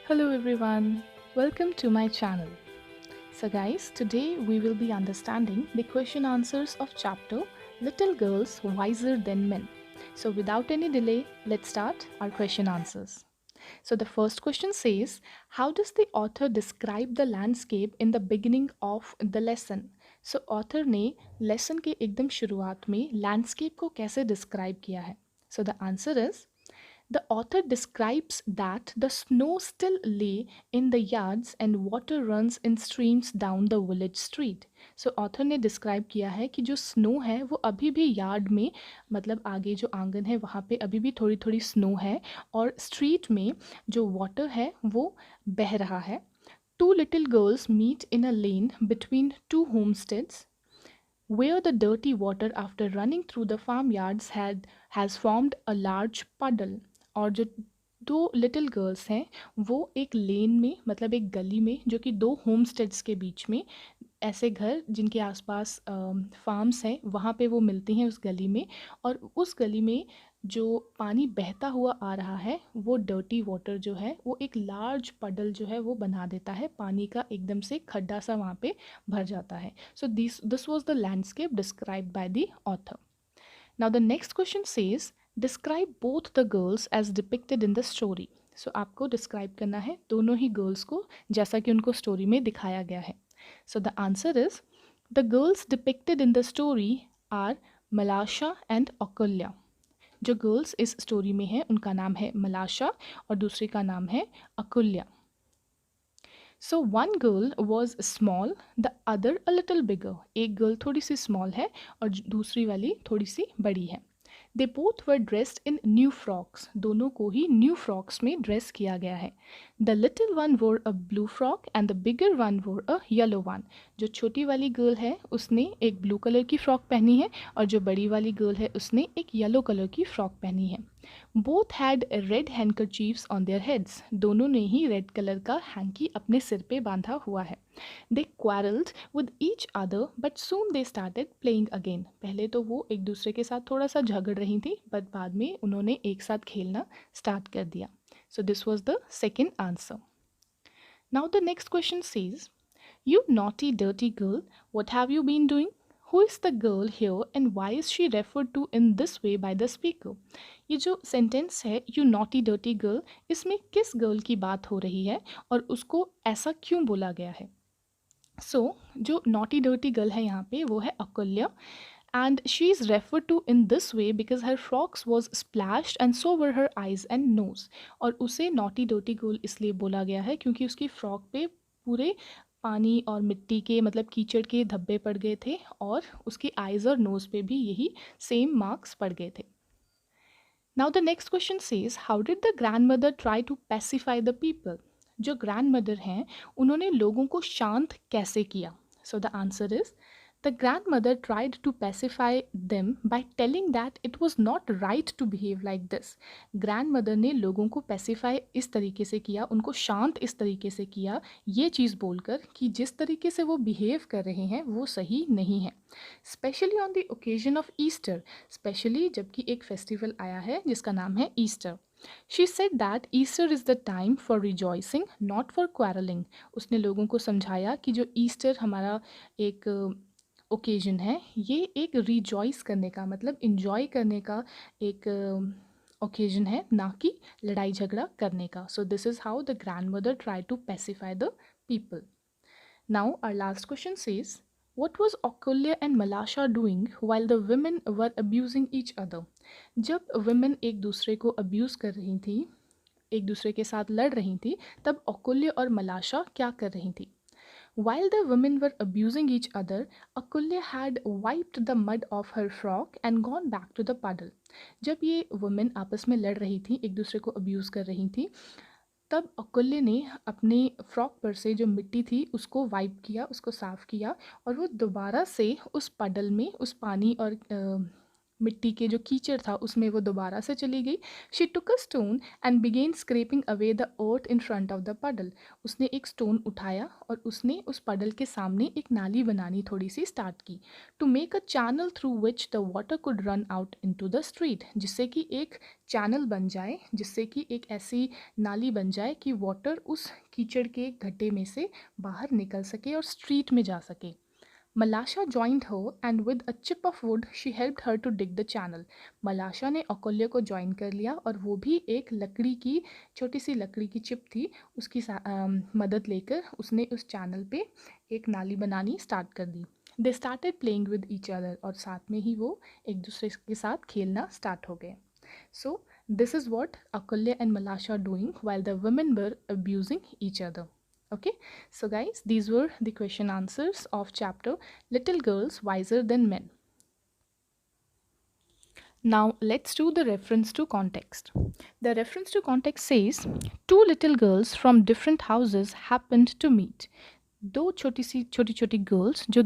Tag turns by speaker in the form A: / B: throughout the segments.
A: Hello everyone, welcome to my channel. So guys, today we will be understanding the question answers of chapter Little Girls Wiser Than Men. So without any delay, let's start our question answers. So the first question says, how does the author describe the landscape in the beginning of the lesson? So author ने lesson के एकदम शुरुआत में landscape को कैसे describe किया है? So the answer is the author describes that the snow still lay in the yards and water runs in streams down the village street. So author ने describe किया है कि जो snow है वो अभी भी yard में मतलब आगे जो आंगन है वहाँ पे अभी भी थोड़ी थोड़ी snow है और street में जो water है वो बह रहा है. Two little girls meet in a lane between two homesteads where the dirty water after running through the farmyards has formed a large puddle. और जो दो लिटिल गर्ल्स हैं वो एक लेन में मतलब एक गली में जो कि दो होम स्टेड्स के बीच में ऐसे घर जिनके आसपास फार्म्स हैं वहाँ पे वो मिलती हैं उस गली में और उस गली में जो पानी बहता हुआ आ रहा है वो डर्टी वाटर जो है वो एक लार्ज पडल जो है वो बना देता है पानी का एकदम से खड्डा सा वहाँ पे भर जाता है. So this was the landscape described by the author. Now the next question says describe both the girls as depicted in the story. So आपको डिस्क्राइब करना है दोनों ही गर्ल्स को जैसा कि उनको स्टोरी में दिखाया गया है. So the answer is the girls depicted in the story are Malasha and Akulya. जो गर्ल्स इस स्टोरी में हैं उनका नाम है मलाशा और दूसरी का नाम है Akulya. So one girl was small the other a little bigger. एक गर्ल थोड़ी सी स्मॉल है और दूसरी वाली थोड़ी सी बड़ी है. They both were dressed in new frocks. दोनों को ही न्यू फ्रॉक्स में ड्रेस किया गया है. The little one wore a blue frock and the bigger one wore a yellow one. जो छोटी वाली गर्ल है उसने एक ब्लू कलर की फ्रॉक पहनी है और जो बड़ी वाली गर्ल है उसने एक येलो कलर की फ्रॉक पहनी है. Both had red handkerchiefs on their heads. दोनों ने ही रेड कलर का हैंकी अपने सिर पे बांधा हुआ है. They quarrelled with each other but soon they started playing again. पहले तो वो एक दूसरे के साथ थोड़ा सा झगड़ रही थी बट बाद में उन्होंने एक साथ खेलना स्टार्ट कर दिया. सो this was the second answer. Now the next question says You naughty dirty girl, what have you been doing? Who is the girl here and why is she referred to in this way by the speaker? ये जो sentence है you naughty dirty girl इसमें किस girl की बात हो रही है और उसको ऐसा क्यों बोला गया है? जो नॉटी डर्टी गर्ल है यहाँ पे वो है अकुल्या and she is referred to in this way because her frocks was splashed and so were her eyes and nose. और उसे नॉटी डर्टी गर्ल इसलिए बोला गया है क्योंकि उसकी फ्रॉक पे पूरे पानी और मिट्टी के मतलब कीचड़ के धब्बे पड़ गए थे और उसकी आइज़ और नोज़ पे भी यही सेम मार्क्स पड़ गए थे. Now the next question says how did the grand mother try to pacify the people. जो ग्रैंड मदर हैं उन्होंने लोगों को शांत कैसे किया? So the answer is the grandmother tried to pacify them by telling that it was not right to behave like this. grandmother ने लोगों को pacify इस तरीके से किया, उनको शांत इस तरीके से किया ये चीज़ बोलकर कि जिस तरीके से वो behave कर रहे हैं वो सही नहीं है. Specially on the occasion of Easter. Specially जबकि एक फेस्टिवल आया है जिसका नाम है Easter. She said that Easter is the time for rejoicing, not for quarreling. उसने लोगों को समझाया कि जो ईस्टर हमारा एक ओकेजन है ये एक रिजॉइस करने का मतलब इंजॉय करने का एक ओकेजन है ना कि लड़ाई झगड़ा करने का. So this is how the grand mother try to pacify the people. Now our last question says what was Akulya and Malasha doing while the women were abusing each other? जब women एक दूसरे को abuse कर रही थी एक दूसरे के साथ लड़ रही थी तब अकुल्य और मलाशा क्या कर रही थी? While the women were abusing each other, Akulya had wiped the mud off her frock and gone back to the puddle. जब ये women आपस में लड़ रही थी एक दूसरे को abuse कर रही थी तब अकुल्य ने अपने फ्रॉक पर से जो मिट्टी थी उसको वाइप किया उसको साफ़ किया और वो दोबारा से उस पडल में उस पानी और मिट्टी के जो कीचड़ था उसमें वो दोबारा से चली गई। She took a stone and began scraping away the earth in front of the puddle. उसने एक स्टोन उठाया और उसने उस पडल के सामने एक नाली बनानी थोड़ी सी स्टार्ट की। To make a channel through which the water could run out into the street, जिससे कि एक चैनल बन जाए, जिससे कि एक ऐसी नाली बन जाए कि वाटर उस कीचड़ के गड्ढे में से बाहर निकल सके और स्ट्रीट में जा सके। Malasha joined her and with a chip of wood she helped her to dig the channel. मलाशा ने अकोल्य को ज्वाइन कर लिया और वो भी एक लकड़ी की छोटी सी लकड़ी की चिप थी, उसकी मदद लेकर उसने उस चैनल पे एक नाली बनानी स्टार्ट कर दी। They started playing with each other, और साथ में ही वो एक दूसरे के साथ खेलना स्टार्ट हो गए। So this is what Akulya and Malasha doing while the women were abusing each other. Okay, so guys, these were the question answers of chapter Little Girls Wiser Than Men. Now let's do the reference to context. The reference to context says two little girls from different houses happened to meet. दो छोटी छोटी girls जो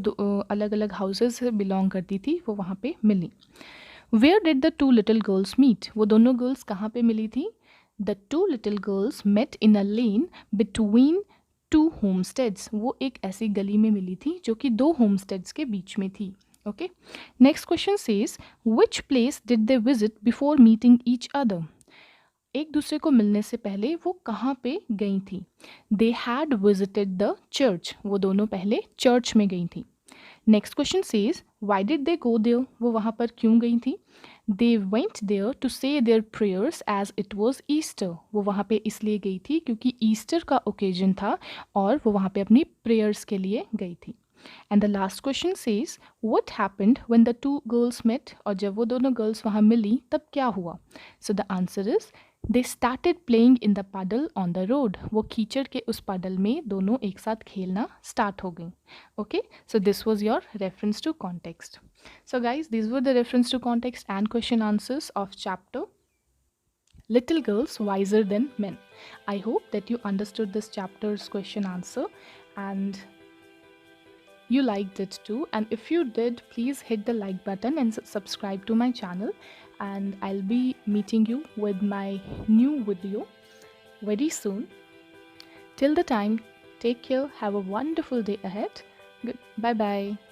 A: अलग अलग houses से belong करती थी वो वहाँ पे मिली। Where did the two little girls meet, वो दोनों गर्ल्स कहाँ पे मिली थी? The two little girls met in a lane between two homesteads, वो एक ऐसी गली में मिली थी जो कि दो होमस्टेड्स के बीच में थी। Okay, next question says which place did they visit before meeting each other, एक दूसरे को मिलने से पहले वो कहाँ पे गई थी? They had visited the church, वो दोनों पहले चर्च में गई थी। Next question says why did they go there, वो वहाँ पर क्यों गई थी? They went there to say their prayers as it was Easter, वो वहाँ पे इसलिए गई थी क्योंकि ईस्टर का ओकेजन था और वो वहाँ पे अपनी प्रेयर्स के लिए गई थी। And the last question says what happened when the two girls met, और जब वो दोनों गर्ल्स वहाँ मिली तब क्या हुआ? So the answer is they started playing in the puddle on the road, वो कीचड़ के उस पाडल में दोनों एक साथ खेलना स्टार्ट हो गई। Okay, so this was your reference to context. So guys, these were the reference to context and question answers of chapter Little Girls Wiser Than Men. I hope that you understood this chapter's question answer and you liked it too. And if you did, please hit the like button and subscribe to my channel. And I'll be meeting you with my new video very soon. Till the time, take care. Have a wonderful day ahead. Bye bye.